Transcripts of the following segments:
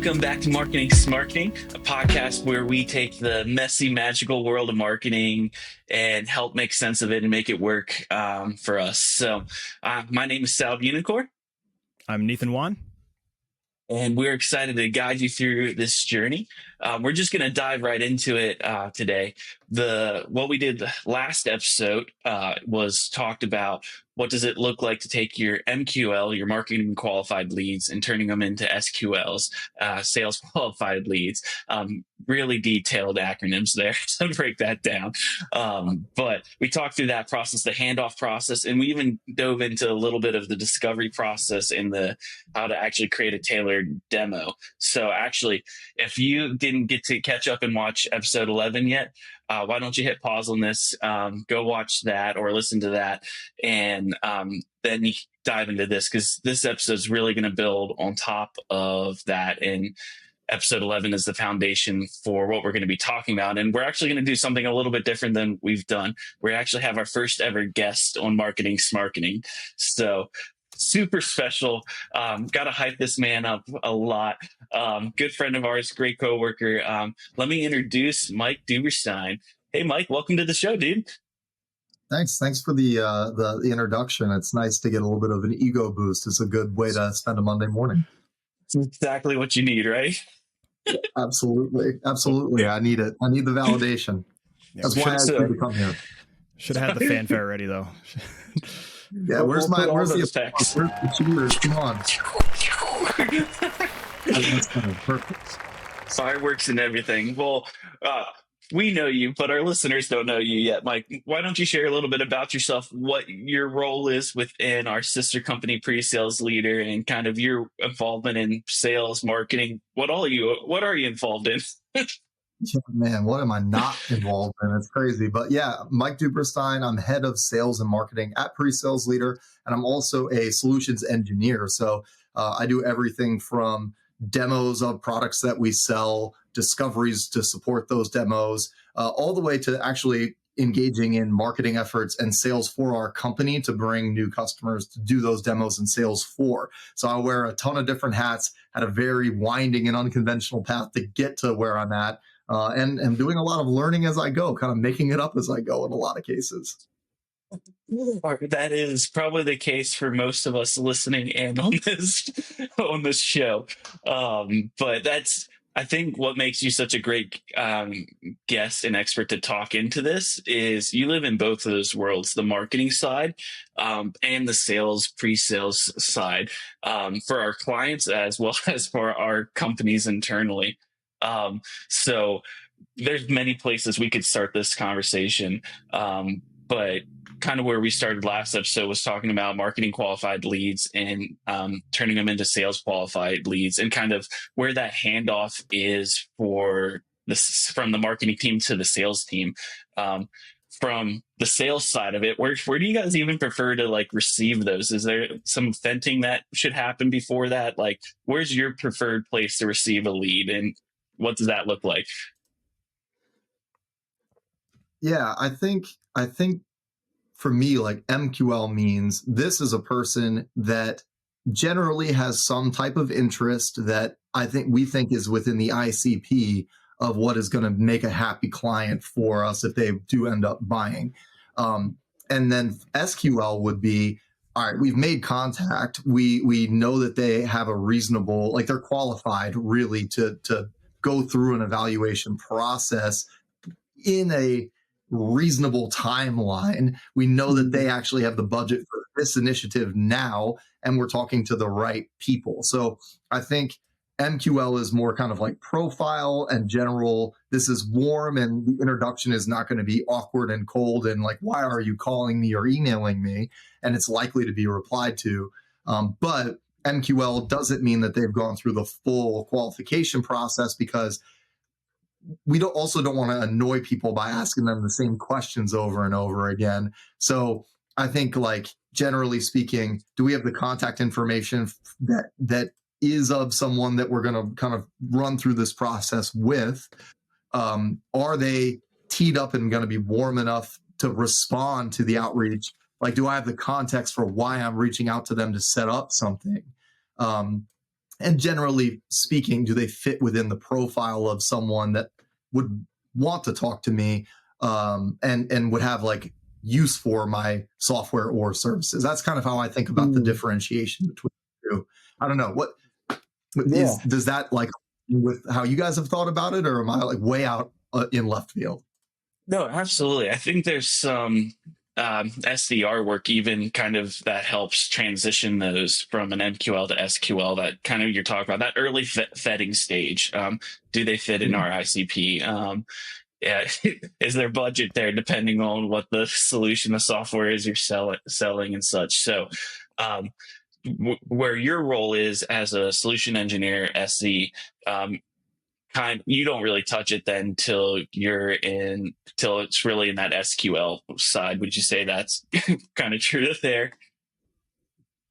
Welcome back to Marketing Smarketing, a podcast where we take the messy, magical world of marketing and help make sense of it and make it work for us. So my name is Buonocore. I'm Nathan Wan. And we're excited to guide you through this journey. We're just going to dive right into it today. What we did last episode was talked about what does it look like to take your MQL, your marketing qualified leads, and turning them into SQLs, sales qualified leads. Really detailed acronyms there to break that down. But we talked through that process, the handoff process, and we even dove into a little bit of the discovery process and how to actually create a tailored demo. So actually, if you didn't get to catch up and watch episode 11 yet, why don't you hit pause on this, go watch that or listen to that, and then you dive into this, because this episode is really going to build on top of that. And episode 11 is the foundation for what we're going to be talking about. And we're actually going to do something a little bit different than we've done. We actually have our first ever guest on Marketing Smarketing. So super special. Got to hype this man up a lot. Good friend of ours, great coworker. Let me introduce Mike Duberstein. Hey, Mike, welcome to the show, dude. Thanks for the introduction. It's nice to get a little bit of an ego boost. It's a good way to spend a Monday morning. It's exactly what you need, right? Absolutely. I need it. I need the validation. That's why I had to come here. Should have had the fanfare ready, though. Yeah, where's the effects? Where's the cheers? Come on. That's kind of perfect. Fireworks and everything. Well, we know you, but our listeners don't know you yet. Mike, why don't you share a little bit about yourself, what your role is within our sister company, Presales Leader, and kind of your involvement in sales, marketing? What are you involved in? Yeah, man, what am I not involved in? It's crazy. But yeah, Mike Duberstein, I'm head of sales and marketing at Presales Leader, and I'm also a solutions engineer. So I do everything from demos of products that we sell, discoveries to support those demos, all the way to actually engaging in marketing efforts and sales for our company to bring new customers to do those demos and sales for. So I wear a ton of different hats, had a very winding and unconventional path to get to where I'm at. And doing a lot of learning as I go, kind of making it up as I go in a lot of cases. That is probably the case for most of us listening in on this show. But that's, I think, what makes you such a great guest and expert to talk into this is you live in both of those worlds, the marketing side and the sales, pre-sales side, for our clients as well as for our companies internally. So there's many places we could start this conversation. But kind of where we started last episode was talking about marketing qualified leads and turning them into sales qualified leads, and kind of where that handoff is for this from the marketing team to the sales team. From the sales side of it, where do you guys even prefer to receive those? Is there some venting that should happen before that? Where's your preferred place to receive a lead, and what does that look like? Yeah, I think for me, MQL means this is a person that generally has some type of interest that we think is within the ICP of what is going to make a happy client for us if they do end up buying. And then SQL would be, all right, we've made contact. We know that they have a reasonable, they're qualified really to go through an evaluation process in a reasonable timeline. We know that they actually have the budget for this initiative now, and we're talking to the right people. So I think MQL is more kind of profile and general. This is warm, and the introduction is not going to be awkward and cold and why are you calling me or emailing me? And it's likely to be replied to. But MQL doesn't mean that they've gone through the full qualification process, because we don't want to annoy people by asking them the same questions over and over again. So I think generally speaking, do we have the contact information that is of someone that we're going to kind of run through this process with? Are they teed up and going to be warm enough to respond to the outreach? Do I have the context for why I'm reaching out to them to set up something? And generally speaking, do they fit within the profile of someone that would want to talk to me, and would have like use for my software or services? That's kind of how I think about the Mm, differentiation between the two. I don't know what is, yeah. does that like with how you guys have thought about it, or am I like way out in left field? No, absolutely. I think there's some SDR work, even kind of that helps transition those from an MQL to SQL. That kind of you're talking about that early vetting stage. Do they fit in Yeah. our ICP? Yeah, is there budget there, depending on what the solution, the software is you're selling and such. So, um, where your role is as a solution engineer, SE, um, you don't really touch it then till it's really in that SQL side. Would you say that's kind of true there?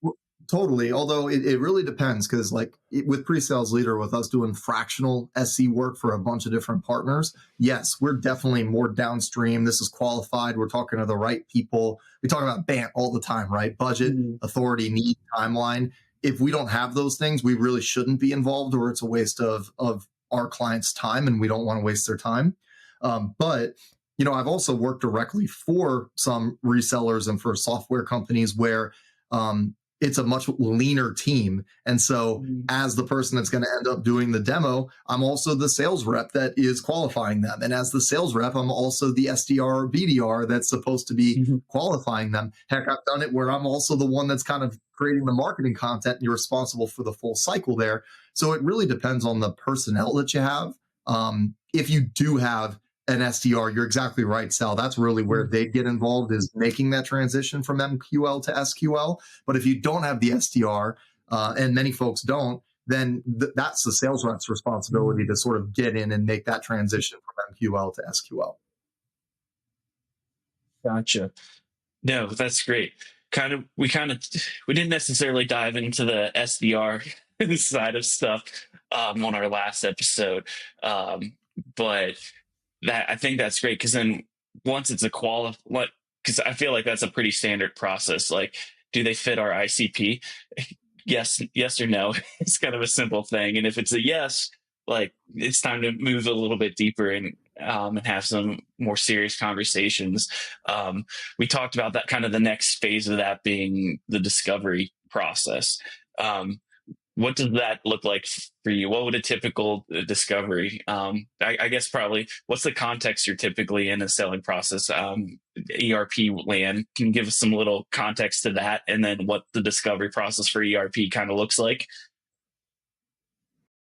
Well, totally. Although it really depends because, like, with Presales Leader, with us doing fractional SC work for a bunch of different partners, yes, we're definitely more downstream. This is qualified. We're talking to the right people. We talk about BANT all the time, right? Budget, Mm, authority, need, timeline. If we don't have those things, we really shouldn't be involved, or it's a waste of our clients' time, and we don't want to waste their time. But I've also worked directly for some resellers and for software companies where it's a much leaner team. And so, mm, as the person that's going to end up doing the demo, I'm also the sales rep that is qualifying them. And as the sales rep, I'm also the SDR or BDR that's supposed to be mhm, qualifying them. Heck, I've done it where I'm also the one that's kind of creating the marketing content and you're responsible for the full cycle there. So, it really depends on the personnel that you have. If you do have an SDR, you're exactly right, Sal. That's really where mm, they get involved, is making that transition from MQL to SQL. But if you don't have the SDR, and many folks don't, then that's the sales rep's responsibility mm. to sort of get in and make that transition from MQL to SQL. Gotcha. No, that's great. We didn't necessarily dive into the SDR side of stuff on our last episode, um, but that I think that's great because then once it's a what because I feel like that's a pretty standard process. Like, do they fit our ICP? Yes or no. It's kind of a simple thing, and if it's a yes, like it's time to move a little bit deeper and have some more serious conversations. We talked about that kind of the next phase of that being the discovery process. Um, what does that look like for you? What would a typical discovery? I guess probably what's the context you're typically in a selling process? ERP land. Can you give us some little context to that, and then what the discovery process for ERP kind of looks like?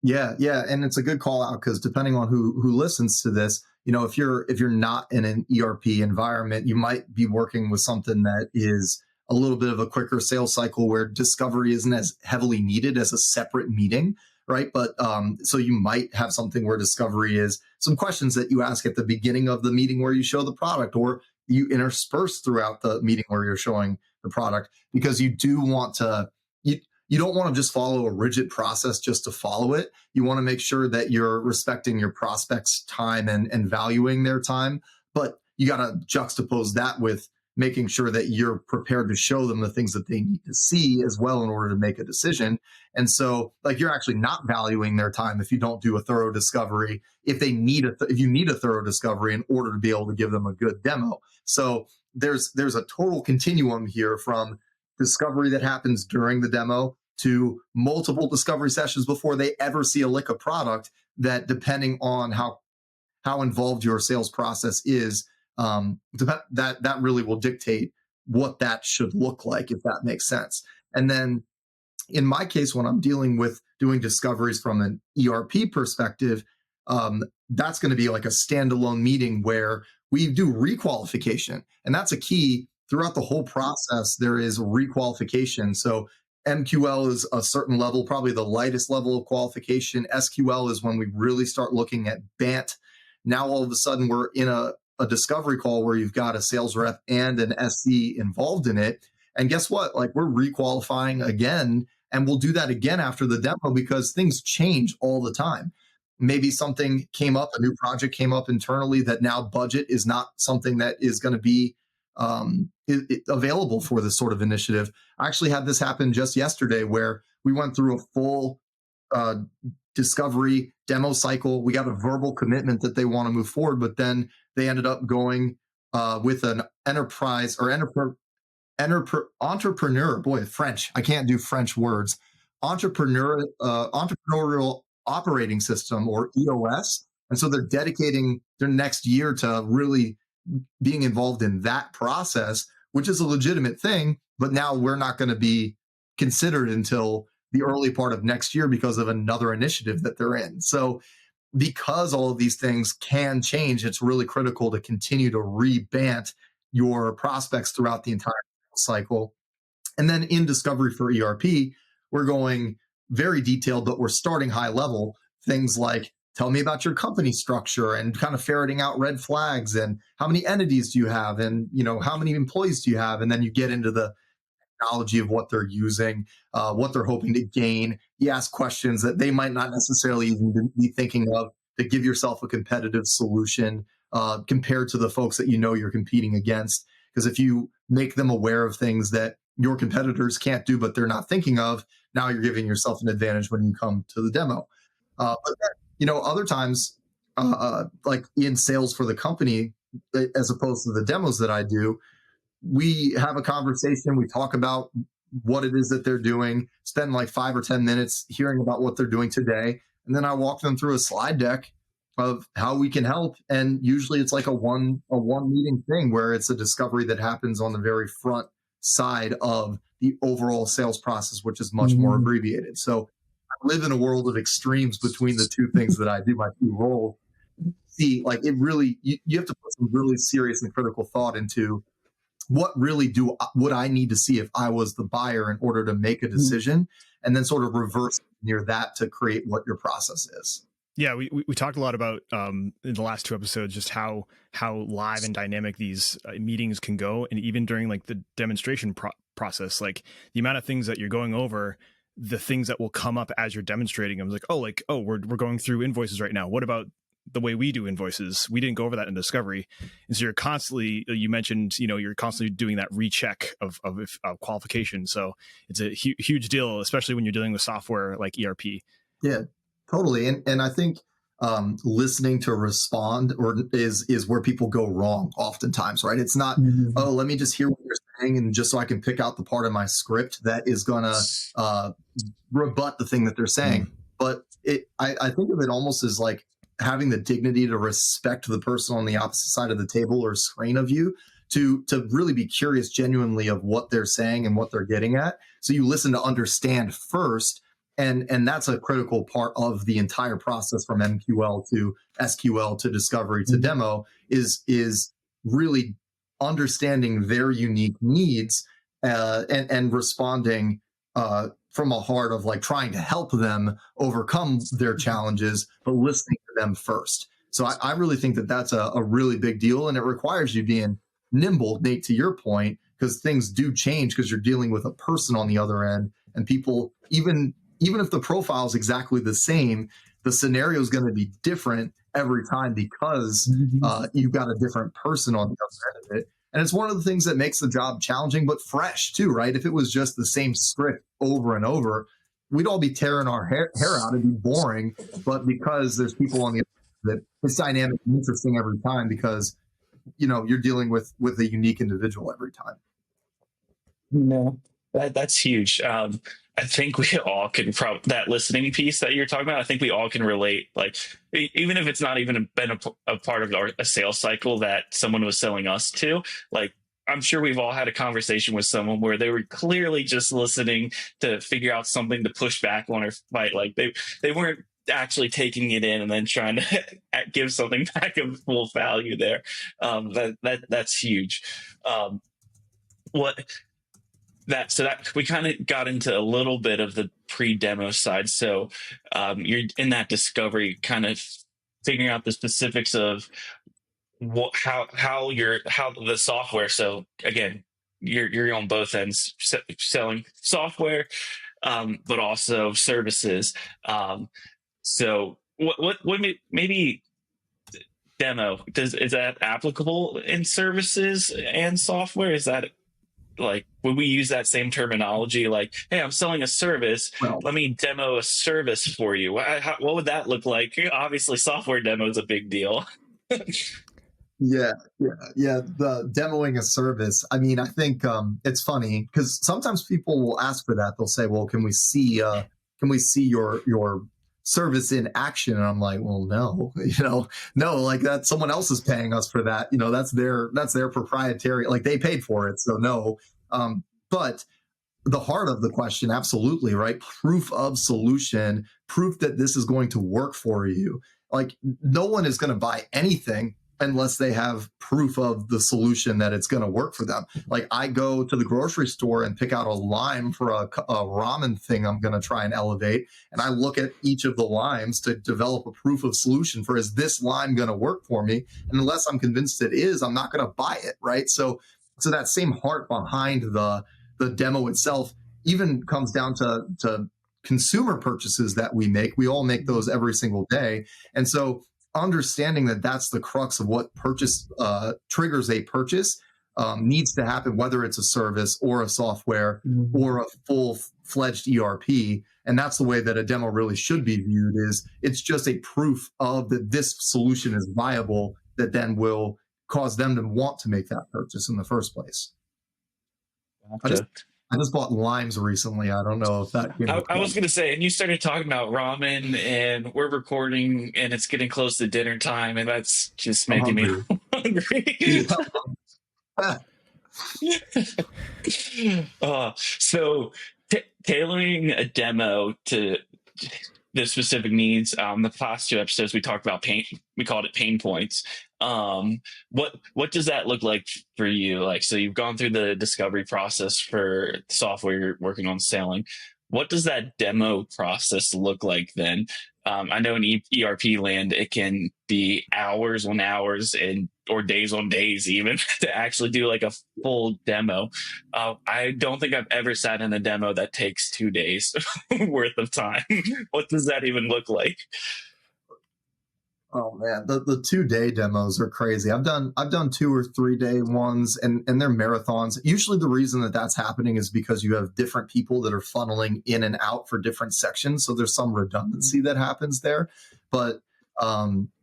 Yeah, yeah, and it's a good call out because depending on who listens to this, if you're not in an ERP environment, you might be working with something that is a little bit of a quicker sales cycle where discovery isn't as heavily needed as a separate meeting, right? But so you might have something where discovery is some questions that you ask at the beginning of the meeting where you show the product, or you intersperse throughout the meeting where you're showing the product, because you do want to. You don't want to just follow a rigid process just to follow it. You want to make sure that you're respecting your prospects' time and valuing their time. But you got to juxtapose that with making sure that you're prepared to show them the things that they need to see as well in order to make a decision. And so, like, you're actually not valuing their time if you don't do a thorough discovery, if you need a thorough discovery in order to be able to give them a good demo. So there's a total continuum here from discovery that happens during the demo to multiple discovery sessions before they ever see a lick of product, that depending on how involved your sales process is, that really will dictate what that should look like, if that makes sense. And then in my case, when I'm dealing with doing discoveries from an ERP perspective, that's going to be like a standalone meeting where we do requalification. And that's a key throughout the whole process. There is requalification. So MQL is a certain level, probably the lightest level of qualification. SQL is when we really start looking at BANT. Now, all of a sudden, we're in a discovery call where you've got a sales rep and an SC involved in it. And guess what? Like, we're requalifying again, and we'll do that again after the demo because things change all the time. Maybe something came up, a new project came up internally that now budget is not something that is going to be available for this sort of initiative. I actually had this happen just yesterday where we went through a full discovery demo cycle. We got a verbal commitment that they want to move forward, but then they ended up going with an enterprise or entrepreneur. Boy, French. I can't do French words. Entrepreneurial operating system, or EOS. And so they're dedicating their next year to really being involved in that process, which is a legitimate thing. But now we're not going to be considered until the early part of next year because of another initiative that they're in. So because all of these things can change, it's really critical to continue to rebant your prospects throughout the entire cycle. And then in discovery for ERP, we're going very detailed, but we're starting high level. Things like, tell me about your company structure, and kind of ferreting out red flags, and how many entities do you have, and how many employees do you have, and then you get into the technology of what they're using, what they're hoping to gain. You ask questions that they might not necessarily even be thinking of to give yourself a competitive solution compared to the folks that you're competing against. Because if you make them aware of things that your competitors can't do, but they're not thinking of, now you're giving yourself an advantage when you come to the demo. But then, other times, like in sales for the company, as opposed to the demos that I do, we have a conversation. We talk about what it is that they're doing, spend like 5 or 10 minutes hearing about what they're doing today. And then I walk them through a slide deck of how we can help. And usually it's like a one meeting thing where it's a discovery that happens on the very front side of the overall sales process, which is much more abbreviated. So I live in a world of extremes between the two things that I do, my two roles. See, like it really, you have to put some really serious and critical thought into what really would I need to see if I was the buyer in order to make a decision, and then sort of reverse near that to create what your process is. Yeah, we talked a lot about in the last 2 episodes just how live and dynamic these meetings can go, and even during like the demonstration process, like the amount of things that you're going over, the things that will come up as you're demonstrating them. Like, we're going through invoices right now. What about the way we do invoices? We didn't go over that in discovery. And so you're constantly, you mentioned, you're constantly doing that recheck of qualification. So it's a huge deal, especially when you're dealing with software like ERP. Yeah, totally. And I think listening to respond is where people go wrong oftentimes, right? It's not, oh, let me just hear what you're saying, and just so I can pick out the part of my script that is going to rebut the thing that they're saying. But I think of it almost as like having the dignity to respect the person on the opposite side of the table or screen of you, to really be curious genuinely of what they're saying and what they're getting at. So you listen to understand first. And that's a critical part of the entire process, from MQL to SQL to discovery to demo, is really understanding their unique needs and responding from a heart of like trying to help them overcome their challenges, but listening to them first. So I really think that that's a really big deal, and it requires you being nimble, Nate, to your point, because things do change because you're dealing with a person on the other end, and people, even if the profile is exactly the same, the scenario is going to be different every time because you've got a different person on the other end of it. And it's one of the things that makes the job challenging, but fresh too, right? If it was just the same script over and over, we'd all be tearing our hair out. It'd be boring. But because there's people on the other end, that it's dynamic and interesting every time, because you're dealing with a unique individual every time. No, that's huge. I think we all can that listening piece that you're talking about. I think we all can relate. Like, even if it's not even been a part of a sales cycle that someone was selling us to, like, I'm sure we've all had a conversation with someone where they were clearly just listening to figure out something to push back on or fight. Like they weren't actually taking it in and then trying to give something back of full value there. That's huge. So we kind of got into a little bit of the pre-demo side. So you're in that discovery, kind of figuring out the specifics of how the software. So again, you're on both ends, selling software, but also services. So what maybe demo is that applicable in services and software? Is that like, would we use that same terminology? Like, hey, I'm selling a service. Well, Let me demo a service for you. What would that look like? Obviously, software demo is a big deal. yeah, yeah. The demoing a service. I mean, I think it's funny because sometimes people will ask for that. They'll say, "Well, can we see your service in action?" And I'm like, "Well, no, no, like that. Someone else is paying us for that. That's their proprietary. Like they paid for it, so no." But the heart of the question, absolutely, right? Proof of solution, proof that this is going to work for you. Like, no one is going to buy anything unless they have proof of the solution that it's going to work for them. Like, I go to the grocery store and pick out a lime for a ramen thing I'm going to try and elevate. And I look at each of the limes to develop a proof of solution for, is this lime going to work for me? And unless I'm convinced it is, I'm not going to buy it, right? So that same heart behind the demo itself even comes down to consumer purchases that we make. We all make those every single day. And so understanding that that's the crux of what purchase triggers a purchase needs to happen, whether it's a service or a software or a full-fledged ERP. And that's the way that a demo really should be viewed, is it's just a proof of that this solution is viable that then will cause them to want to make that purchase in the first place. Gotcha. I just bought limes recently. I don't know if that. I was gonna say, and you started talking about ramen, and we're recording, and it's getting close to dinner time, and that's just making me hungry. So tailoring a demo to the specific needs. The past two episodes we talked about pain. We called it pain points. What does that look like for you? Like, so you've gone through the discovery process for software you're working on selling. What does that demo process look like then? I know in ERP land, it can be hours on hours or days on days even to actually do like a full demo. I don't think I've ever sat in a demo that takes 2 days worth of time. What does that even look like? Oh man, the 2 day demos are crazy. I've done 2 or 3 day ones, and they're marathons. Usually, the reason that that's happening is because you have different people that are funneling in and out for different sections. So there's some redundancy that happens there. But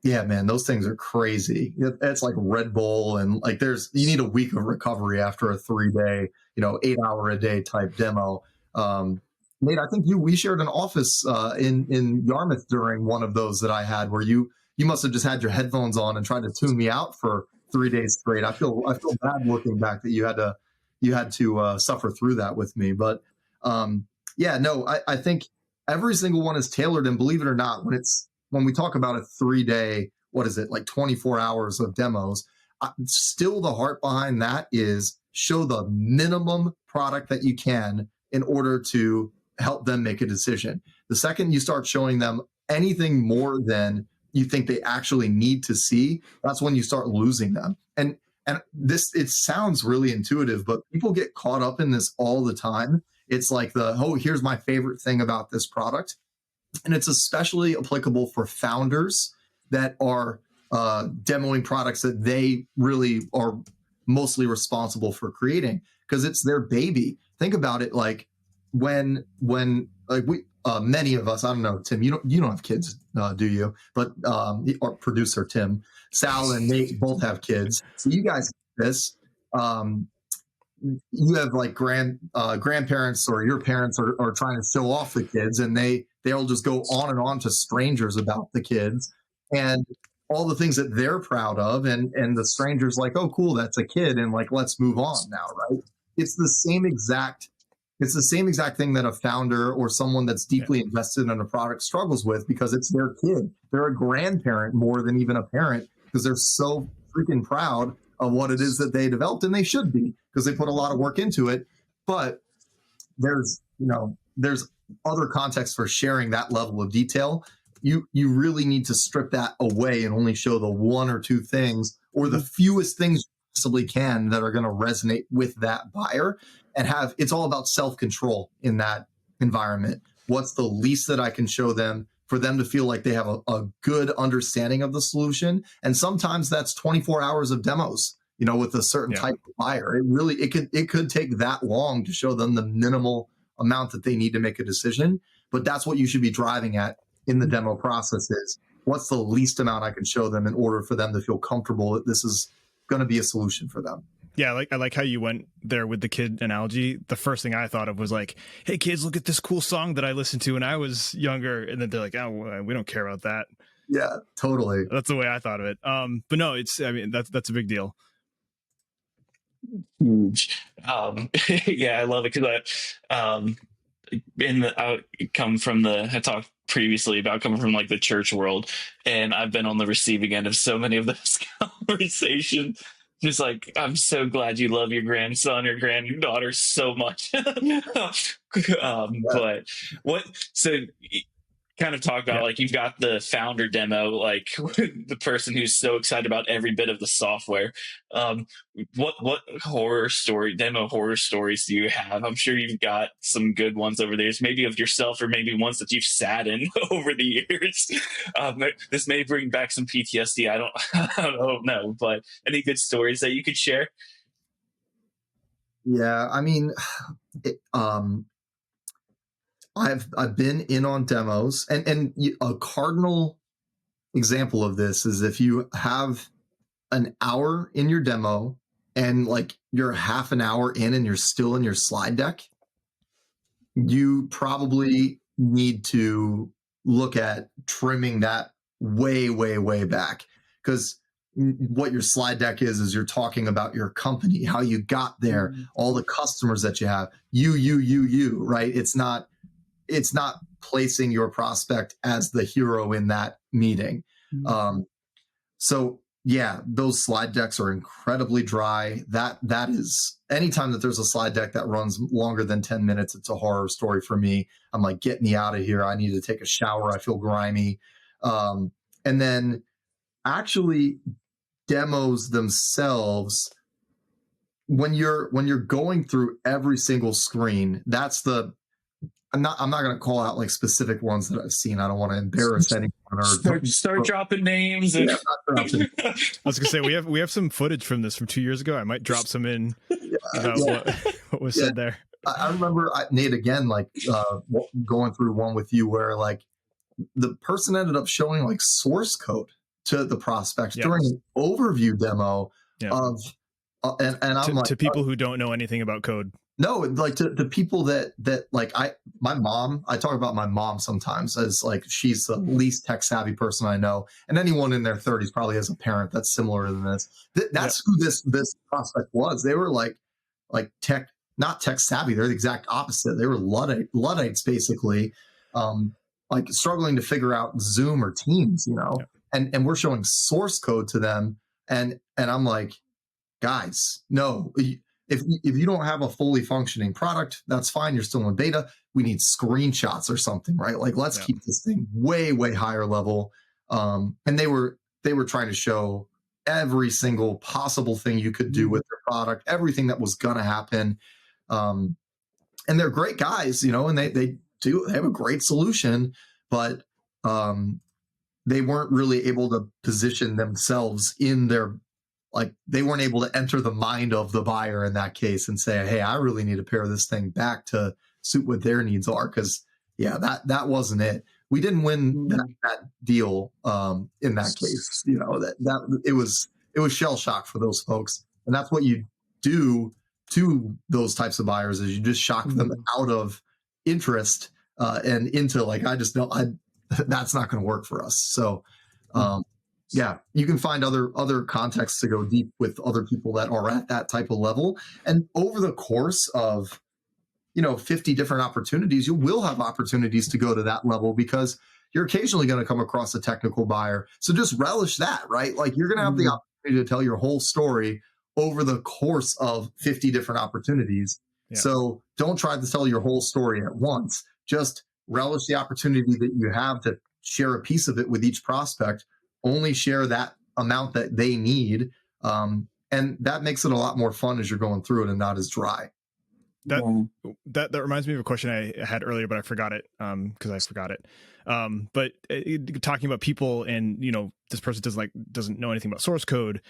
yeah, man, those things are crazy. It's like Red Bull, and like you need a week of recovery after a 3 day, 8 hour a day type demo. Nate, I think we shared an office in Yarmouth during one of those that I had, where you must have just had your headphones on and tried to tune me out for 3 days straight. I feel bad looking back that you had to suffer through that with me. But yeah, no, I think every single one is tailored. And believe it or not, when we talk about a 3 day, what is it, like 24 hours of demos, still the heart behind that is show the minimum product that you can in order to help them make a decision. The second you start showing them anything more than you think they actually need to see, that's when you start losing them. And this, it sounds really intuitive, but people get caught up in this all the time. It's like here's my favorite thing about this product. And it's especially applicable for founders that are demoing products that they really are mostly responsible for creating, because it's their baby. Think about it, like when like many of us, I don't know, Tim, you don't have kids, do you? But our producer Tim, Sal, and Nate both have kids. So you guys do this. You have like grandparents, or your parents are trying to show off the kids, and they'll just go on and on to strangers about the kids and all the things that they're proud of, and the stranger's like, oh cool, that's a kid, and like, let's move on now, right? It's the same exact thing that a founder or someone that's deeply invested in a product struggles with, because it's their kid. They're a grandparent more than even a parent, because they're so freaking proud of what it is that they developed, and they should be, because they put a lot of work into it. But there's other context for sharing that level of detail. You really need to strip that away and only show the one or two things, or the fewest things you possibly can, that are going to resonate with that buyer. And it's all about self-control in that environment. What's the least that I can show them for them to feel like they have a good understanding of the solution? And sometimes that's 24 hours of demos. with a certain type of buyer. It could take that long to show them the minimal amount that they need to make a decision. But that's what you should be driving at in the demo process is what's the least amount I can show them in order for them to feel comfortable that this is going to be a solution for them. Yeah, I like how you went there with the kid analogy. The first thing I thought of was like, hey kids, look at this cool song that I listened to when I was younger. And then they're like, oh, we don't care about that. Yeah, totally. That's the way I thought of it. But no, that's a big deal. Huge. Yeah, I love it because I talked previously about coming from like the church world, and I've been on the receiving end of so many of those conversations. Just like, I'm so glad you love your grandson or granddaughter so much. But so kind of talk about like you've got the founder demo, like the person who's so excited about every bit of the software. What demo horror stories do you have? I'm sure you've got some good ones over there, maybe of yourself or maybe ones that you've sat in over the years. This may bring back some PTSD. I don't know, but any good stories that you could share? Yeah, I mean, I've been in on demos, and a cardinal example of this is if you have an hour in your demo and like you're half an hour in and you're still in your slide deck, you probably need to look at trimming that way, way, way back, because what your slide deck is you're talking about your company, how you got there, all the customers that you have, you, right? It's not placing your prospect as the hero in that meeting. So yeah, those slide decks are incredibly dry. That is, anytime that there's a slide deck that runs longer than 10 minutes, it's a horror story for me. I'm like, get me out of here. I need to take a shower. I feel grimy. And then actually demos themselves, when you're going through every single screen, I'm not going to call out like specific ones that I've seen. I don't want to embarrass anyone. Start dropping names. Yeah, I was gonna say we have some footage from this from 2 years ago. I might drop some in about what was said there. I remember Nate again, like going through one with you where like the person ended up showing like source code to the prospects during an overview demo of, and I'm like, to people who don't know anything about code. No, like to people that like my mom, I talk about my mom sometimes as like she's the least tech savvy person I know, and anyone in their 30s probably has a parent that's similar to this. That's who this prospect was. They were like not tech savvy. They're the exact opposite. They were Luddites basically, like struggling to figure out Zoom or Teams, and we're showing source code to them, and I'm like, guys, no. If you don't have a fully functioning product, that's fine. You're still in beta. We need screenshots or something, right? Like, let's keep this thing way, way higher level. And they were trying to show every single possible thing you could do with their product, everything that was going to happen. And they're great guys, and they have a great solution, but they weren't really able to position themselves in their, like they weren't able to enter the mind of the buyer in that case and say, hey, I really need to pare this thing back to suit what their needs are. Cause that wasn't it. We didn't win that deal in that case, that it was shell shock for those folks. And that's what you do to those types of buyers is you just shock them out of interest and into like, I just know that's not going to work for us. So, yeah, you can find other contexts to go deep with other people that are at that type of level. And over the course of, 50 different opportunities, you will have opportunities to go to that level because you're occasionally going to come across a technical buyer. So just relish that, right? Like you're going to have the opportunity to tell your whole story over the course of 50 different opportunities. Yeah. So don't try to tell your whole story at once. Just relish the opportunity that you have to share a piece of it with each prospect. Only share that amount that they need. And that makes it a lot more fun as you're going through it and not as dry. that Yeah. that reminds me of a question I had earlier, but I forgot it because I forgot it. But talking about people, and this person doesn't know anything about source code,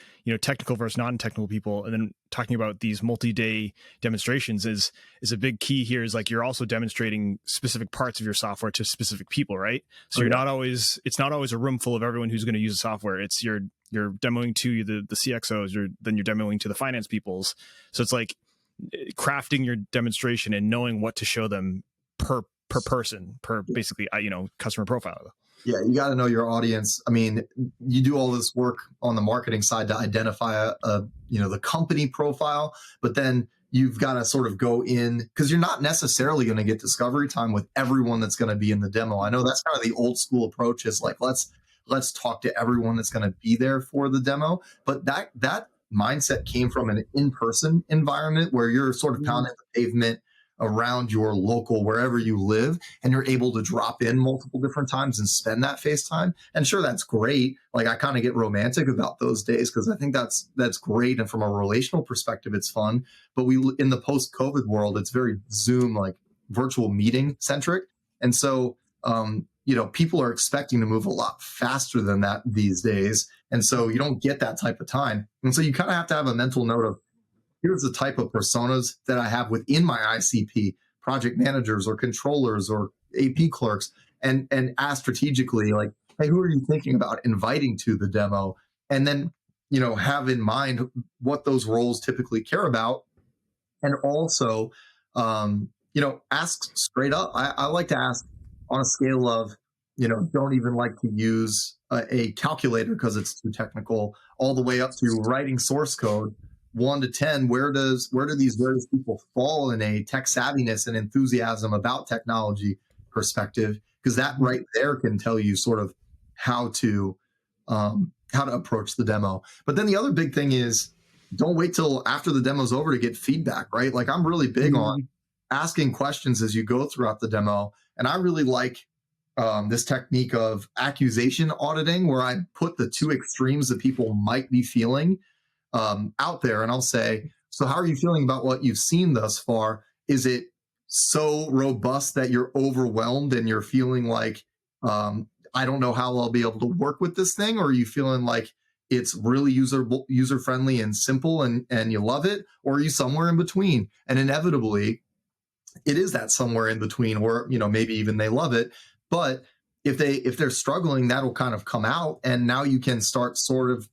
technical versus non-technical people, and then talking about these multi-day demonstrations is a big key here. Is like you're also demonstrating specific parts of your software to specific people, right? So Oh, you're yeah. not always it's not always a room full of everyone who's going to use the software. It's you're demoing to the CXOs, then you're demoing to the finance peoples. So it's like crafting your demonstration and knowing what to show them per person, per basically customer profile. Yeah, you got to know your audience. I mean, you do all this work on the marketing side to identify the company profile, but then you've got to sort of go in, because you're not necessarily going to get discovery time with everyone that's going to be in the demo. I know that's kind of the old school approach, is like let's talk to everyone that's going to be there for the demo, but that mindset came from an in-person environment where you're sort of pounding the pavement around your local, wherever you live, and you're able to drop in multiple different times and spend that face time. And sure, that's great. Like, I kind of get romantic about those days because I think that's great, and from a relational perspective, it's fun. But in the post-COVID world, it's very Zoom, like virtual meeting centric, and so people are expecting to move a lot faster than that these days, and so you don't get that type of time. And so you kind of have to have a mental note of, here's the type of personas that I have within my ICP: project managers or controllers or AP clerks, and ask strategically, like, hey, who are you thinking about inviting to the demo? And then, have in mind what those roles typically care about. And also, ask straight up. I like to ask on a scale of, don't even like to use a calculator because it's too technical, all the way up to writing source code. 1 to 10, where do these various people fall in a tech savviness and enthusiasm about technology perspective? Because that right there can tell you sort of how to approach the demo. But then the other big thing is, don't wait till after the demo's over to get feedback, right? Like, I'm really big on asking questions as you go throughout the demo. And I really like this technique of accusation auditing, where I put the two extremes that people might be feeling out there. And I'll say, so how are you feeling about what you've seen thus far? Is it so robust that you're overwhelmed and you're feeling like, I don't know how I'll be able to work with this thing? Or are you feeling like it's really user friendly and simple, and you love it? Or are you somewhere in between? And inevitably, it is that somewhere in between, or maybe even they love it. But if they're struggling, that'll kind of come out, and now you can start sort of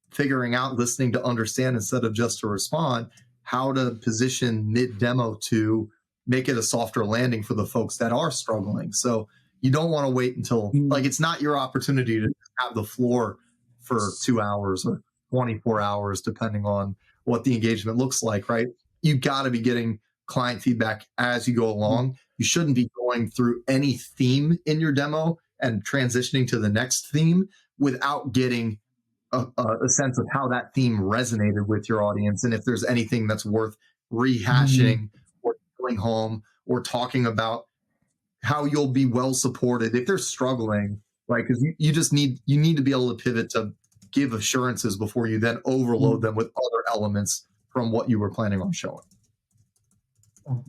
figuring out, listening to understand instead of just to respond, how to position mid demo to make it a softer landing for the folks that are struggling. So you don't want to wait until, like, it's not your opportunity to have the floor for 2 hours or 24 hours, depending on what the engagement looks like, right? You got to be getting client feedback as you go along. You shouldn't be going through any theme in your demo and transitioning to the next theme without getting a sense of how that theme resonated with your audience, and if there's anything that's worth rehashing or going home or talking about, how you'll be well supported if they're struggling, right? Because you need to be able to pivot to give assurances before you then overload them with other elements from what you were planning on showing.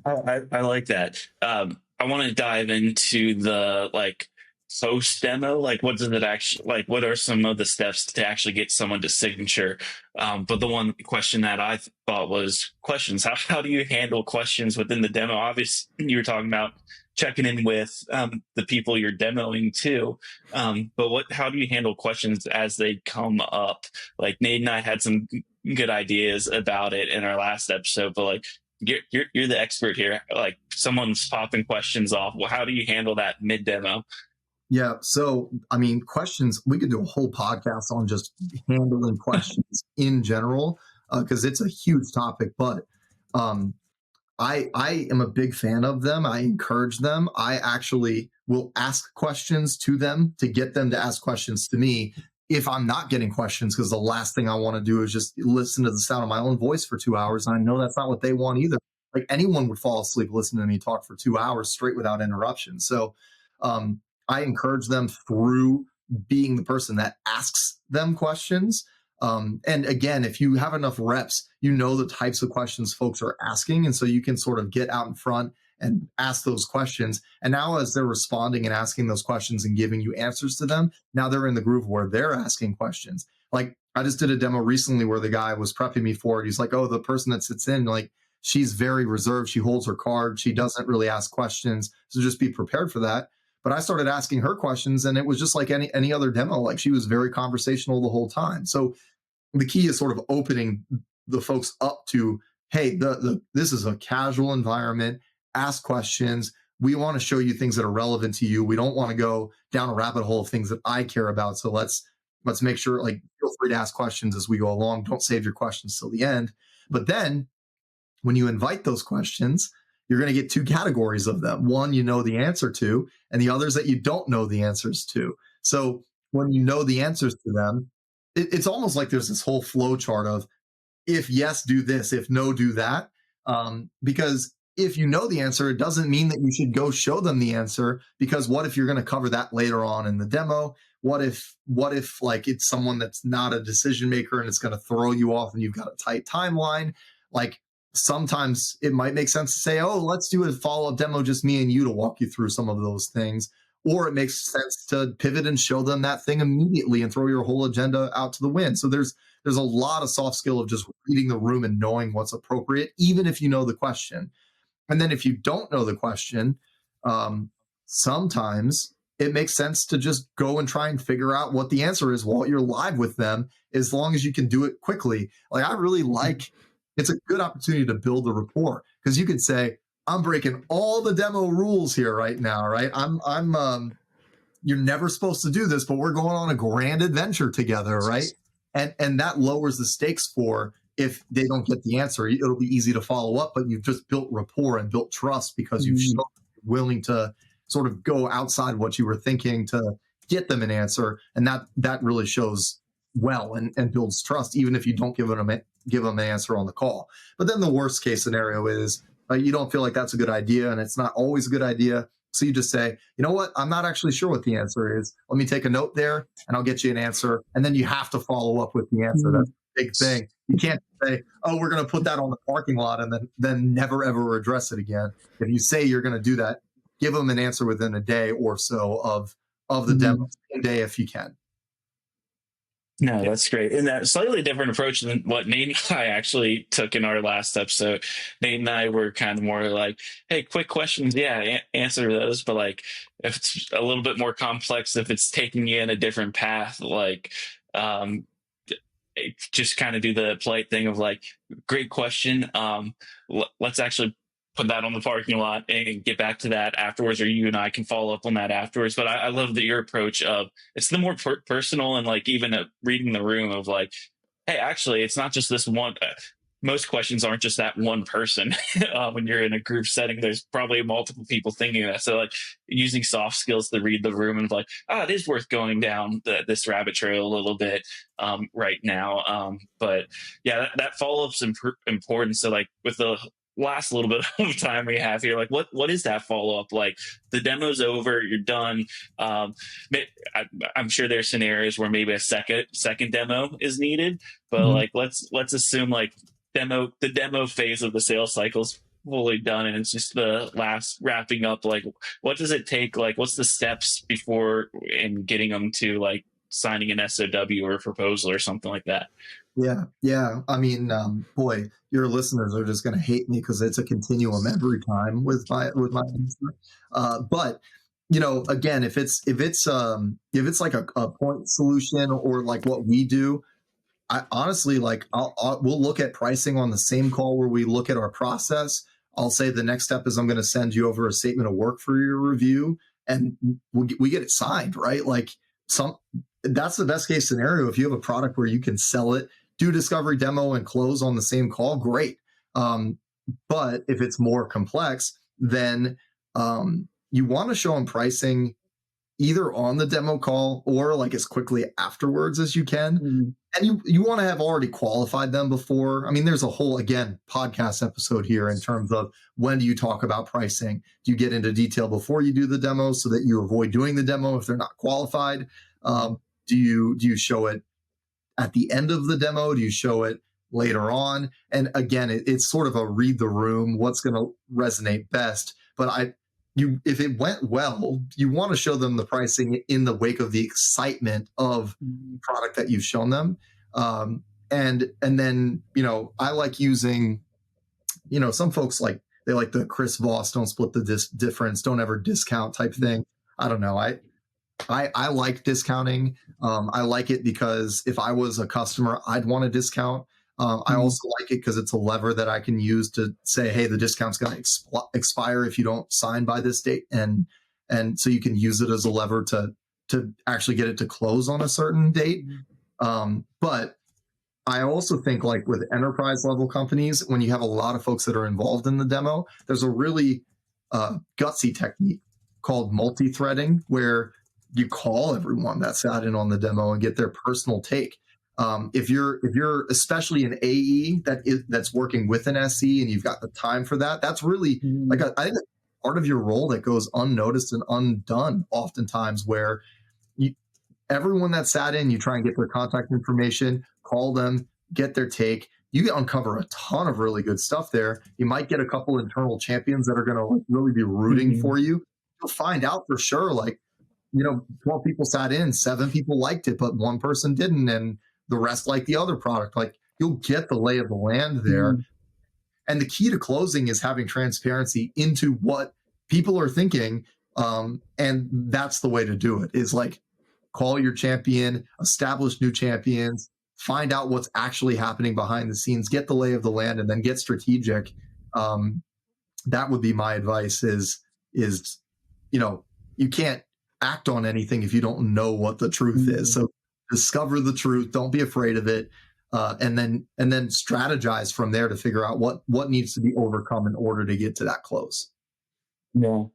I like that. I want to dive into the post demo. Like, what does it actually like? What are some of the steps to actually get someone to signature? But the one question that I thought was questions. How do you handle questions within the demo? Obviously, you were talking about checking in with the people you're demoing to. But how do you handle questions as they come up? Like, Nate and I had some good ideas about it in our last episode, but like, you're the expert here. Like, someone's popping questions off. Well, how do you handle that mid demo? Yeah. So, I mean, questions, we could do a whole podcast on just handling questions in general, because it's a huge topic. But um, I am a big fan of them. I encourage them. I actually will ask questions to them to get them to ask questions to me if I'm not getting questions, because the last thing I want to do is just listen to the sound of my own voice for 2 hours. And I know that's not what they want either. Like, anyone would fall asleep listening to me talk for 2 hours straight without interruption. So I encourage them through being the person that asks them questions. And again, if you have enough reps, you know the types of questions folks are asking. And so you can sort of get out in front and ask those questions. And now, as they're responding and asking those questions and giving you answers to them, now they're in the groove where they're asking questions. Like, I just did a demo recently where the guy was prepping me for it. He's like, oh, the person that sits in, like, she's very reserved. She holds her card. She doesn't really ask questions. So just be prepared for that. But I started asking her questions, and it was just like any other demo. Like, she was very conversational the whole time. So the key is sort of opening the folks up to, hey, this is a casual environment. Ask questions. We want to show you things that are relevant to you. We don't want to go down a rabbit hole of things that I care about. So let's make sure, like, feel free to ask questions as we go along. Don't save your questions till the end. But then when you invite those questions, you're going to get two categories of them. One you know the answer to, and the others that you don't know the answers to. So when you know the answers to them, it's almost like there's this whole flow chart of, if yes, do this, if no, do that. Because if you know the answer, it doesn't mean that you should go show them the answer, because what if you're going to cover that later on in the demo? What if like it's someone that's not a decision maker and it's going to throw you off and you've got a tight timeline? Like, sometimes it might make sense to say, oh, let's do a follow-up demo, just me and you, to walk you through some of those things. Or it makes sense to pivot and show them that thing immediately and throw your whole agenda out to the wind. So there's a lot of soft skill of just reading the room and knowing what's appropriate, even if you know the question. And then if you don't know the question, sometimes it makes sense to just go and try and figure out what the answer is while you're live with them, as long as you can do it quickly. Like, I really like, it's a good opportunity to build a rapport, because you could say, I'm breaking all the demo rules here right now, right? You're never supposed to do this, but we're going on a grand adventure together, right? And that lowers the stakes for, if they don't get the answer, it'll be easy to follow up, but you've just built rapport and built trust because you've shown you're willing to sort of go outside what you were thinking to get them an answer. And that really shows well and builds trust, even if you don't give them an answer on the call. But then the worst case scenario is, you don't feel like that's a good idea, and it's not always a good idea. So you just say, you know what, I'm not actually sure what the answer is. Let me take a note there and I'll get you an answer. And then you have to follow up with the answer. That's a big thing. You can't say, oh, we're going to put that on the parking lot and then never, ever address it again. If you say you're going to do that, give them an answer within a day or so of the demo, same day if you can. No, that's great. And that slightly different approach than what Nate and I actually took in our last episode. Nate and I were kind of more like, hey, quick questions. Yeah, answer those. But like, if it's a little bit more complex, if it's taking you in a different path, like, just kind of do the polite thing of like, great question. Let's actually put that on the parking lot and get back to that afterwards, or you and I can follow up on that afterwards. But I love that your approach of, it's the more personal, and like even reading the room of like, hey, actually, it's not just this one. Most questions aren't just that one person. When you're in a group setting, there's probably multiple people thinking that. So like using soft skills to read the room and like, it is worth going down this rabbit trail a little bit right now. But yeah, that follow-up's important. So like with the last little bit of time we have here, like what is that follow-up? Like, the demo's over, you're done. I'm sure there's scenarios where maybe a second demo is needed, but like let's assume like the demo phase of the sales cycle's fully done and it's just the last wrapping up. Like, what does it take? Like, what's the steps before in getting them to like signing an SOW or a proposal or something like that? Yeah. I mean, boy, your listeners are just going to hate me because it's a continuum every time with my answer. But again, if it's like a point solution or like what we do, I honestly, like, we'll look at pricing on the same call where we look at our process. I'll say the next step is I'm going to send you over a statement of work for your review, and we get it signed, right? Like, that's the best case scenario. If you have a product where you can sell it, do discovery, demo, and close on the same call, great. But if it's more complex, then you want to show them pricing either on the demo call or like as quickly afterwards as you can. And you want to have already qualified them before. I mean, there's a whole, again, podcast episode here in terms of, when do you talk about pricing? Do you get into detail before you do the demo so that you avoid doing the demo if they're not qualified? Do you show it at the end of the demo? Do you show it later on? And again, it's sort of a read the room, what's going to resonate best. But if it went well, you want to show them the pricing in the wake of the excitement of the product that you've shown them. And then, I like using, some folks they like the Chris Voss, don't split the difference, don't ever discount type thing. I don't know. I like discounting. I like it because if I was a customer, I'd want a discount. I also like it because it's a lever that I can use to say, hey, the discount's going to expire if you don't sign by this date. And so you can use it as a lever to actually get it to close on a certain date. But I also think with enterprise level companies, when you have a lot of folks that are involved in the demo, there's a really gutsy technique called multi-threading, where you call everyone that sat in on the demo and get their personal take. If you're especially an AE that's working with an SE and you've got the time for that, that's really I think part of your role that goes unnoticed and undone oftentimes, where everyone that sat in, you try and get their contact information, call them, get their take. You uncover a ton of really good stuff there. You might get a couple internal champions that are going to really be rooting for you. You'll find out for sure, 12 people sat in, 7 people liked it, but 1 person didn't, and the rest liked the other product. You'll get the lay of the land there. And the key to closing is having transparency into what people are thinking. And that's the way to do it, is call your champion, establish new champions, find out what's actually happening behind the scenes, get the lay of the land, and then get strategic. That would be my advice is, you can't act on anything if you don't know what the truth is. So discover the truth. Don't be afraid of it. And then strategize from there to figure out what needs to be overcome in order to get to that close. No,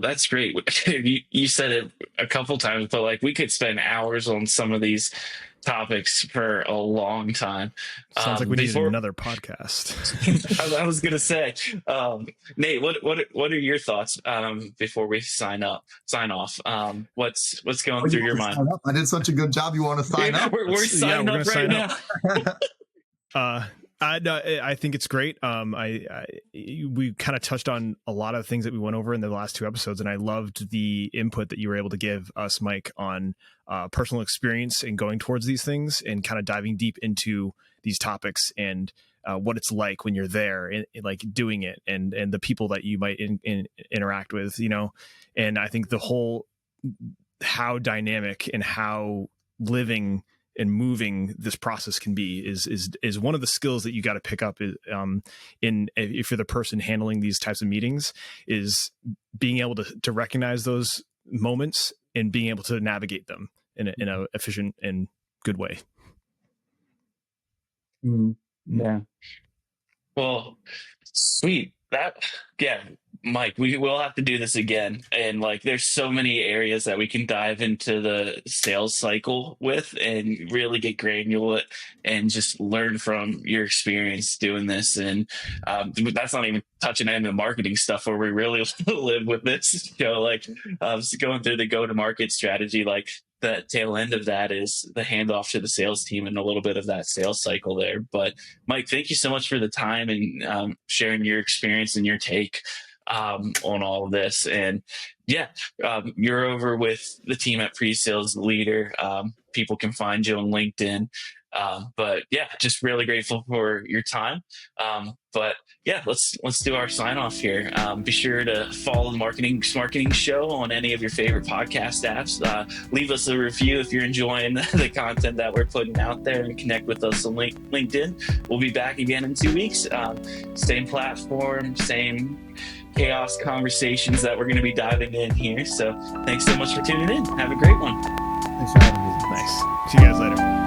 that's great. You said it a couple times, but we could spend hours on some of these topics for a long time. Sounds like we need another podcast. I was going to say, Nate, what are your thoughts before we sign off? What's going through your mind? I did such a good job. You want to sign up? We're signing up right now. I think it's great. We kind of touched on a lot of things that we went over in the last 2 episodes, and I loved the input that you were able to give us, Mike, on personal experience and going towards these things and kind of diving deep into these topics and what it's like when you're there and doing it and the people that you might interact with, and I think the whole how dynamic and how living and moving this process can be is one of the skills that you got to pick up if you're the person handling these types of meetings, is being able to recognize those moments and being able to navigate them in a efficient and good way. Yeah. Well, sweet. Mike, we will have to do this again. And there's so many areas that we can dive into the sales cycle with and really get granular and just learn from your experience doing this. And that's not even touching on the marketing stuff where we really live with this, going through the go-to-market strategy. The tail end of that is the handoff to the sales team and a little bit of that sales cycle there. But Mike, thank you so much for the time and sharing your experience and your take on all of this. And you're over with the team at Presales Leader. People can find you on LinkedIn. But just really grateful for your time. Let's do our sign off here. Be sure to follow the Marketing Smarketing show on any of your favorite podcast apps. Leave us a review if you're enjoying the content that we're putting out there, and connect with us on LinkedIn. We'll be back again in 2 weeks. Same platform, same chaos conversations that we're going to be diving in here. So thanks so much for tuning in. Have a great one. Thanks for having me. Nice. See you guys later.